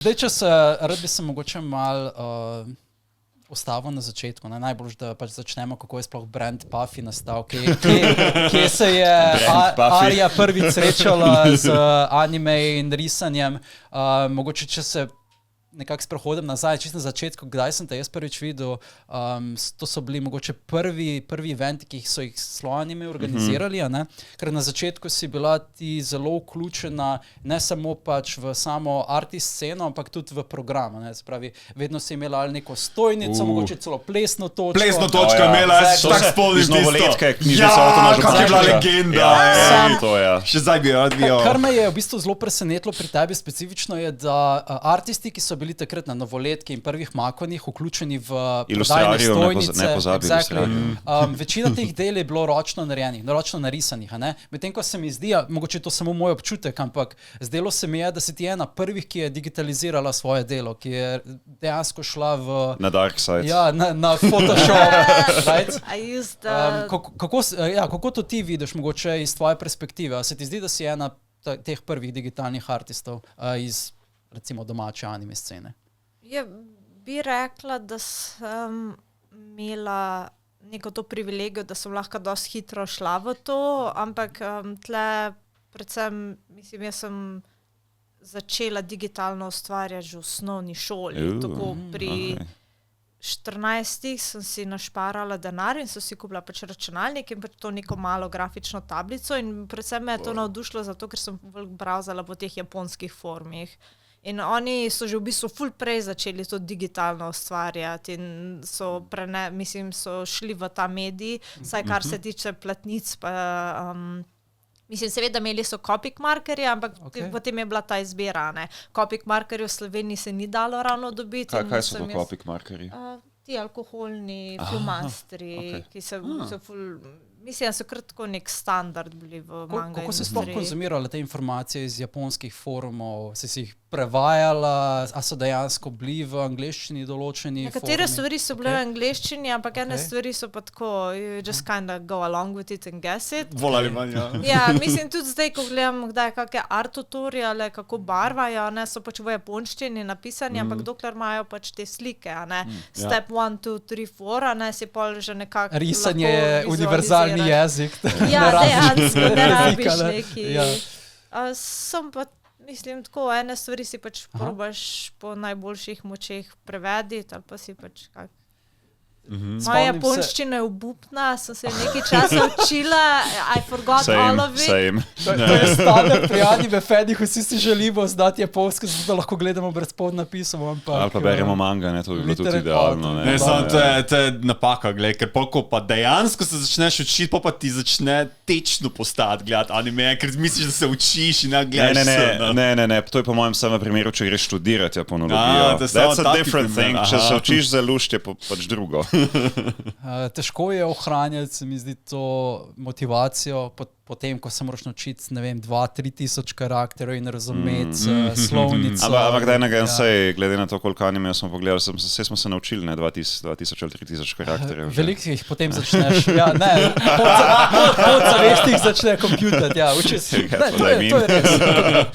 Zdaj, rad bi se mogoče malo ustavil na začetku. Najbolj, da pač začnemo, kako je sploh brand Puffy nastal, kje se je Arja prvič srečala z anime in risanjem. Mogoče, če se nekako sprehodim nazaj, čisto na začetku, kdaj sem te jaz prvič videl, to so bili mogoče prvi eventi, ki so jih Sloanime organizirali, ker na začetku si bila ti zelo vključena ne samo pač v samo artist sceno, ampak tudi v program, se pravi, vedno si imela ali neko stojnico, mogoče celo plesno točko. Plesno točko imela, jaz tak spolniš iz novoletke, knjižnice Avtomaža. Kak je bila legenda. Še zdaj bi jo odvijal. Kar me je v bistvu zelo presenetilo pri tebi specifično je, da artisti, ki so bili takrat na novoletki in prvih makonih vključeni v prodajne stojnice. Večina teh del je bilo ročno narejenih, ročno narisanih. Medtem ko se mi zdi, mogoče to samo moj občutek, ampak zdelo se mi je, da si ti ena prvih, ki je digitalizirala svoje delo, ki je dejansko šla na dark side. Ja, na Photoshop. Kako to ti vidiš, mogoče iz tvoje perspektive? A se ti zdi, da si ena teh prvih digitalnih artistov iz recimo domače anime scene? Ja, bi rekla, da sem imela neko to privilegijo, da sem lahko dosti hitro šla v to, ampak tle predvsem, mislim, jaz sem začela digitalno ustvarjati že v osnovni šoli. Tako pri 14 sem si našparala denar in sem si kupila pač računalnik in pač to neko malo grafično tablico in predvsem me je to navdušilo zato, ker sem browsala po teh japonskih forumih. In oni so že v bistvu ful prej začeli to digitalno ustvarjati in so šli v ta medij, saj kar se tiče platnic, pa mislim, seveda imeli so Copic markerje, ampak potem je bila ta izbira, Copic markerje v Sloveniji se ni dalo ravno dobiti. Kaj so pa Copic markerji? Ti alkoholni flomastri, ki so ful... Mislim, da so kratko nek standard bili v manga industriji. Kako si sploh konzumirala te informacije iz japonskih forumov? Si jih prevajala, a so dejansko bili v angleščini določeni forumi? Nekatere stvari so bile v angleščini, ampak ene stvari so pa tako, you just kind of go along with it and guess it. Volali manj, Ja, mislim tudi zdaj, ko gledam, kdaj kakšne art tutoriale, kako barvajo, so pač v japonščini napisani, ampak dokler imajo pač te slike, step 1, 2, 3, 4, si pol že nekako risanje je univerzalni jezik. Ja, dejansko, ne rabiš neki. Sem pa mislim, tako ene stvari si pač probaš po najboljših močeh prevediti ali pa si pač kak. Moja japonščina je obupna, sem se nekaj časa učila, I forgot all of it. Same. To je standard pri anime fedih, vsi si želimo znati japonsko, zato lahko gledamo brez podnapisov. Ali pa beremo manga, to bi bilo tudi idealno. Ne, samo to je napaka, ker polko pa dejansko se začneš učiti, pa ti začne tečno postati gledati anime, ker misliš, da se učiš in gledaš se. Ne, to je po mojem samem primeru, če greš študirati japonologijo. That's a different thing, če se učiš za lušt, je pač drugo. Težko je ohranjati, se mi zdi, to motivacijo potem, ko se moraš naučiti, ne vem, 2-3 tisoč karakterov in razumeti slovnico. Ampak daj naga sej, glede na to, koliko anime smo pogledali, sej smo se naučili, 2000 ali 3000 karakterjev. Veliko jih potem začneš, podzavest jih začne kompjutat, uči si. To je res.